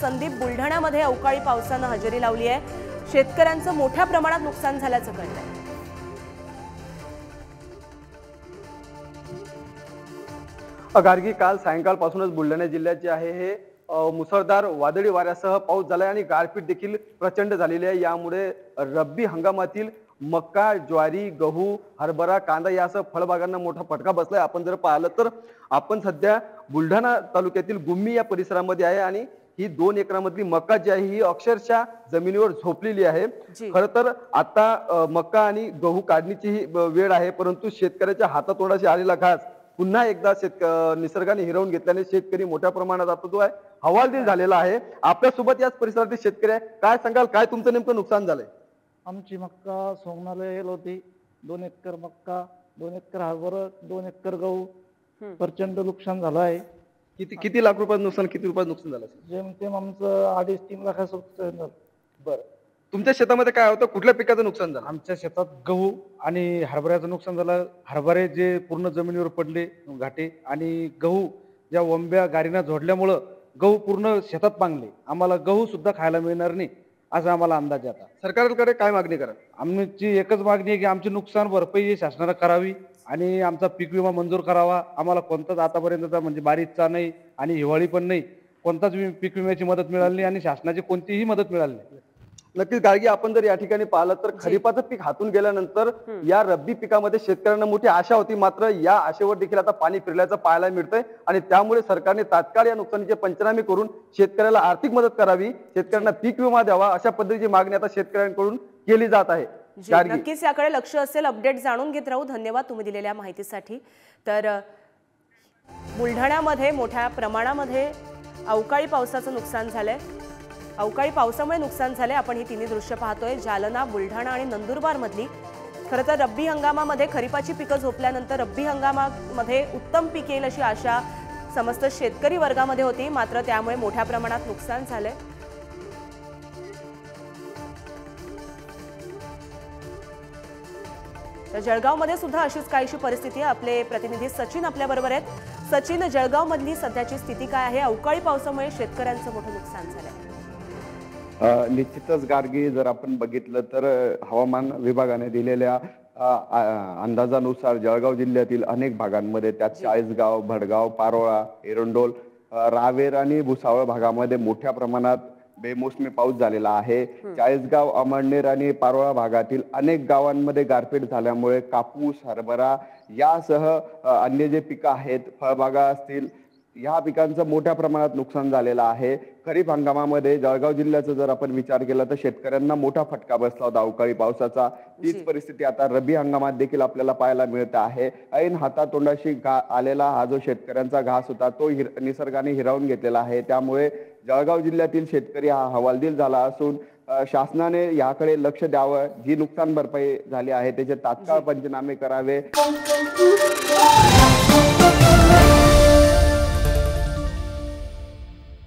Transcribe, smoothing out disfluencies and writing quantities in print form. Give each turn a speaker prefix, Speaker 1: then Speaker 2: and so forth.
Speaker 1: संदीप, बुलढाण्यामध्ये अवकाळी पावसानं हजेरी लावली आहे। शेतकऱ्यांचं मोठ्या प्रमाणात नुकसान झाल्याचं कळतंय।
Speaker 2: गार्गी, काल सायंकाळपासूनच बुलढाणा जिल्ह्यात जे आहे हे मुसळधार वादळी वाऱ्यासह पाऊस झालाय आणि गारपीट देखील प्रचंड झालेली आहे। यामुळे रब्बी हंगामातील मक्का, ज्वारी, गहू, हरभरा, कांदा यासह फळबागांना मोठा फटका बसलाय। आपण जर पाहिलं तर आपण सध्या बुलढाणा तालुक्यातील गुम्मी या परिसरामध्ये आहे आणि ही 2 एकरामधली मक्का जी आहे ही अक्षरशः जमिनीवर झोपलेली आहे। खरं तर आता मक्का आणि गहू काढणीची ही वेळ आहे, परंतु शेतकऱ्याच्या हातातोंडाशी आलेला घास पुन्हा एकदा निसर्गाने हिरावून घेतल्याने शेतकरी मोठ्या प्रमाणात आता जो आहे हवालदिल झालेला आहे। आपल्यासोबत याच परिसरातील शेतकरी आहे, काय सांगाल, काय तुमचं नेमकं नुकसान झालंय?
Speaker 3: आमची मक्का सोंगणाला येईल होती। 2 एकर मक्का, 2 एकर हरभरा, 2 एकर गहू, प्रचंड नुकसान झालं आहे।
Speaker 2: किती लाख रुपयाचं नुकसान, किती रुपयाचं नुकसान झालं?
Speaker 3: जेमतेम आमचं 2.5-3 लाखाचं नुकसान झालं।
Speaker 2: बरं, तुमच्या शेतामध्ये काय होतं, कुठल्या पिकाचं नुकसान झालं?
Speaker 3: आमच्या शेतात गहू आणि हरभऱ्याचं नुकसान झालं। हरभरे जे पूर्ण जमिनीवर पडले घाटे, आणि गहू ज्या वंब्या गारीना झोडल्यामुळं गहू पूर्ण शेतात पांगले। आम्हाला गहू सुद्धा खायला मिळणार नाही असा आम्हाला अंदाज आहे। आता
Speaker 2: सरकारकडे काय मागणी करा?
Speaker 3: आमची एकच मागणी आहे की आमची नुकसान भरपाई शासनाने करावी आणि आमचा पीक विमा मंजूर करावा। आम्हाला कोणताच आतापर्यंतचा म्हणजे बारीकचा नाही आणि हिवाळी पण नाही, कोणताच पीक विम्याची मदत मिळाली नाही आणि शासनाची कोणतीही मदत मिळाली नाही।
Speaker 2: नक्कीच गार्गी, आपण जर या ठिकाणी पाहिलं तर खरीपाचं पीक हातून गेल्यानंतर या रब्बी पिकामध्ये शेतकऱ्यांना मोठी आशा होती, मात्र या आशेवर देखील आता पाणी फिरल्याचं पाहायला मिळतंय आणि त्यामुळे सरकारने तात्काळ या नुकसानीचे पंचनामे करून शेतकऱ्याला आर्थिक मदत करावी, शेतकऱ्यांना पीक विमा द्यावा, अशा पद्धतीची मागणी आता शेतकऱ्यांकडून केली जात आहे।
Speaker 1: नक्कीच याकडे लक्ष असेल, अपडेट जाणून घेत राहू। धन्यवाद तुम्ही दिलेल्या माहितीसाठी। तर बुलढाण्यामध्ये मोठ्या प्रमाणामध्ये अवकाळी पावसाचं नुकसान झालंय, अवकाळी पावसामुळे नुकसान झाले। आपण ही तिन्ही दृश्य पाहतोय, जालना, बुलढाणा आणि नंदुरबार मधली। खरं तर रब्बी हंगामामध्ये खरीपाची पिकं झोपल्यानंतर रब्बी हंगामामध्ये उत्तम पीक येईल अशी आशा समस्त शेतकरी वर्गामध्ये होती, मात्र त्यामुळे मोठ्या प्रमाणात नुकसान झालंय। तर जळगावमध्ये सुद्धा अशीच काहीशी परिस्थिती आहे। आपले प्रतिनिधी सचिन आपल्या बरोबर आहेत। सचिन, जळगाव मधली सध्याची स्थिती काय आहे? अवकाळी पावसामुळे शेतकऱ्यांचं मोठं नुकसान झालंय।
Speaker 4: निश्चितच गार्गी, जर आपण बघितलं तर हवामान विभागाने दिलेल्या अंदाजानुसार जळगाव जिल्ह्यातील अनेक भागांमध्ये, त्यात चाळीसगाव, भडगाव, पारोळा, एरंडोल, रावेर आणि भुसावळ भागामध्ये मोठ्या प्रमाणात बेमोसमी पाऊस झालेला आहे। चाळीसगाव, अमळनेर आणि पारोळा भागातील अनेक गावांमध्ये गारपीट झाल्यामुळे कापूस, हरभरा यासह अन्य जे पिकं आहेत, फळबागा असतील, या पिकांचं मोठ्या प्रमाणात नुकसान झालेलं आहे। खरीप हंगामामध्ये जळगाव जिल्ह्याचा जर आपण विचार केला तर शेतकऱ्यांना मोठा फटका बसला होता अवकाळी पावसाचा। तीच परिस्थिती आता रब्बी हंगामात देखील आपल्याला पाहायला मिळत आहे। ऐन हातातोंडाशी आलेला हा जो शेतकऱ्यांचा घास होता तो निसर्गाने हिरावून घेतलेला आहे। त्यामुळे जळगाव जिल्ह्यातील शेतकरी हा हवालदिल झाला असून शासनाने याकडे लक्ष द्यावं, जी नुकसान भरपाई झाली आहे त्याचे तात्काळ पंचनामे करावे।